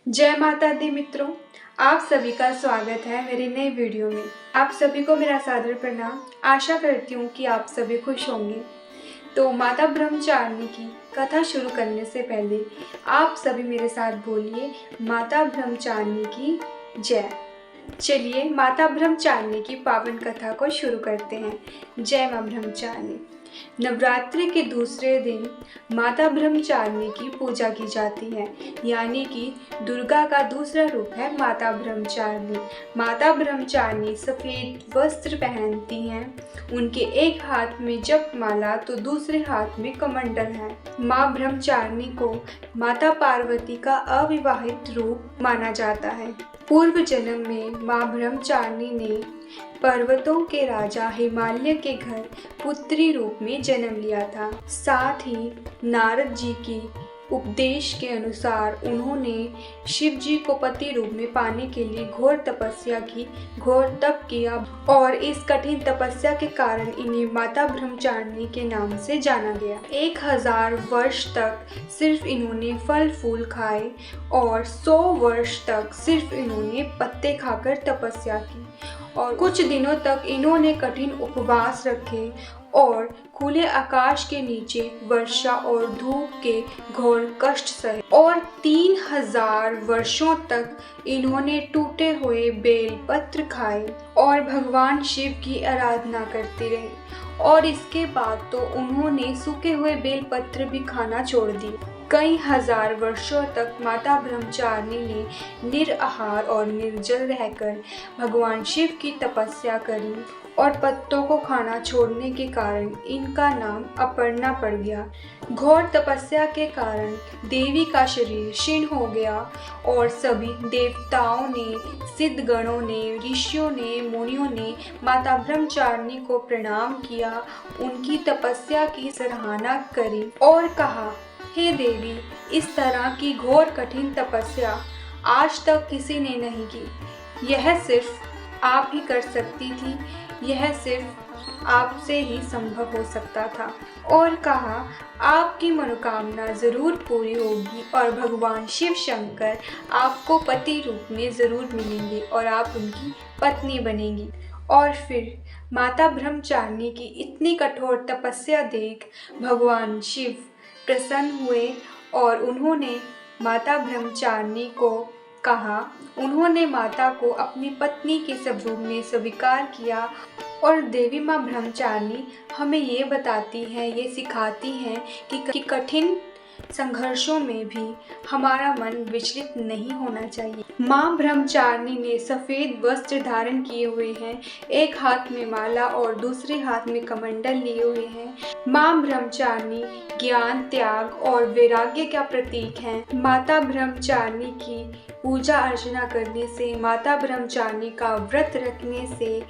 जय माता दी मित्रों, आप सभी का स्वागत है मेरी नई वीडियो में। आप सभी को मेरा सादर प्रणाम। आशा करती हूँ कि आप सभी खुश होंगे। तो माता ब्रह्मचारिणी की कथा शुरू करने से पहले आप सभी मेरे साथ बोलिए, माता ब्रह्मचारिणी की जय। चलिए माता ब्रह्मचारिणी की पावन कथा को शुरू करते हैं। जय माँ ब्रह्मचारिणी। नवरात्रि के दूसरे दिन माता ब्रह्मचारिणी की पूजा की जाती है, यानी कि दुर्गा का दूसरा रूप है माता ब्रह्मचारिणी। माता ब्रह्मचारिणी सफेद वस्त्र पहनती हैं। उनके एक हाथ में जप माला तो दूसरे हाथ में कमंडल है। माँ ब्रह्मचारिणी को माता पार्वती का अविवाहित रूप माना जाता है। पूर्व जन्म में माँ ब्रह्मचारिणी ने पर्वतों के राजा हिमालय के घर पुत्री रूप में जन्म लिया था। साथ ही नारद जी की उपदेश के अनुसार उन्होंने शिव जी को पति रूप में पाने के लिए घोर तपस्या की, घोर तप किया और इस कठिन तपस्या के कारण इन्हें माता ब्रह्मचारिणी के नाम से जाना गया। 1000 वर्ष तक सिर्फ इन्होंने फल फूल खाए और 100 वर्ष तक सिर्फ इन्होंने पत्ते खाकर तपस्या की और कुछ दिनों तक इन्होंने कठिन उपवास रखे और खुले आकाश के नीचे वर्षा और धूप के घोर कष्ट सहे और 3000 वर्षों तक इन्होंने टूटे हुए बेल पत्र खाए और भगवान शिव की आराधना करती रही। और इसके बाद तो उन्होंने सूखे हुए बेल पत्र भी खाना छोड़ दिए। कई हजार वर्षों तक माता ब्रह्मचारिणी ने निराहार और निर्जल रहकर भगवान शिव की तपस्या करी और पत्तों को खाना छोड़ने के कारण इनका नाम अपर्णा पड़ गया। घोर तपस्या के कारण देवी का शरीर क्षीण हो गया और सभी देवताओं ने, सिद्धगणों ने, ऋषियों ने, मुनियों ने माता ब्रह्मचारिणी को प्रणाम किया, उनकी तपस्या की सराहना करी और कहा, हे देवी, इस तरह की घोर कठिन तपस्या आज तक किसी ने नहीं की। यह सिर्फ आप ही कर सकती थी, यह सिर्फ आपसे ही संभव हो सकता था। और कहा, आपकी मनोकामना जरूर पूरी होगी और भगवान शिव शंकर आपको पति रूप में जरूर मिलेंगे और आप उनकी पत्नी बनेंगी। और फिर माता ब्रह्मचारिणी की इतनी कठोर तपस्या देख भगवान शिव प्रसन्न हुए और उन्होंने माता ब्रह्मचारिणी को कहा, उन्होंने माता को अपनी पत्नी के स्वरूप में स्वीकार किया। और देवी माँ ब्रह्मचारिणी हमें ये बताती हैं, ये सिखाती हैं कि कठिन संघर्षों में भी हमारा मन विचलित नहीं होना चाहिए। माँ ब्रह्मचारिणी ने सफ़ेद वस्त्र धारण किए हुए हैं, एक हाथ में माला और दूसरे हाथ में कमंडल लिए हुए हैं। माँ ब्रह्मचारिणी ज्ञान, त्याग और वैराग्य का प्रतीक हैं। माता ब्रह्मचारिणी की पूजा अर्चना करने से, माता ब्रह्मचारिणी का व्रत रखने से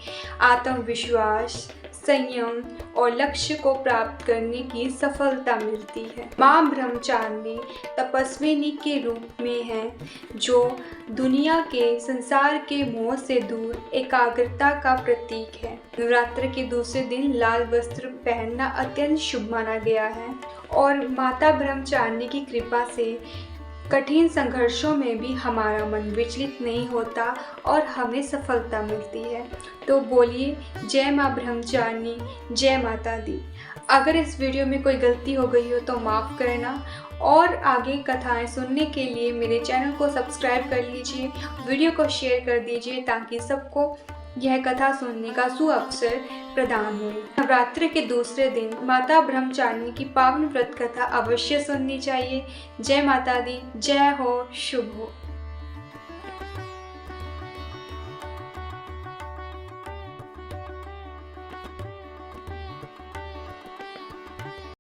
आत्मविश्वास, संयम और लक्ष्य को प्राप्त करने की सफलता मिलती है। माँ ब्रह्मचारिणी तपस्विनी के रूप में है, जो दुनिया के, संसार के मोह से दूर एकाग्रता का प्रतीक है। नवरात्र के दूसरे दिन लाल वस्त्र पहनना अत्यंत शुभ माना गया है और माता ब्रह्मचारिणी की कृपा से कठिन संघर्षों में भी हमारा मन विचलित नहीं होता और हमें सफलता मिलती है। तो बोलिए, जय माँ ब्रह्मचारिणी, जय माता दी। अगर इस वीडियो में कोई गलती हो गई हो तो माफ़ करना और आगे कथाएं सुनने के लिए मेरे चैनल को सब्सक्राइब कर लीजिए, वीडियो को शेयर कर दीजिए ताकि सबको यह कथा सुनने का सुअवसर प्रदान हो। नवरात्रि के दूसरे दिन माता ब्रह्मचारिणी की पावन व्रत कथा अवश्य सुननी चाहिए। जय माता दी, जय हो, शुभ हो।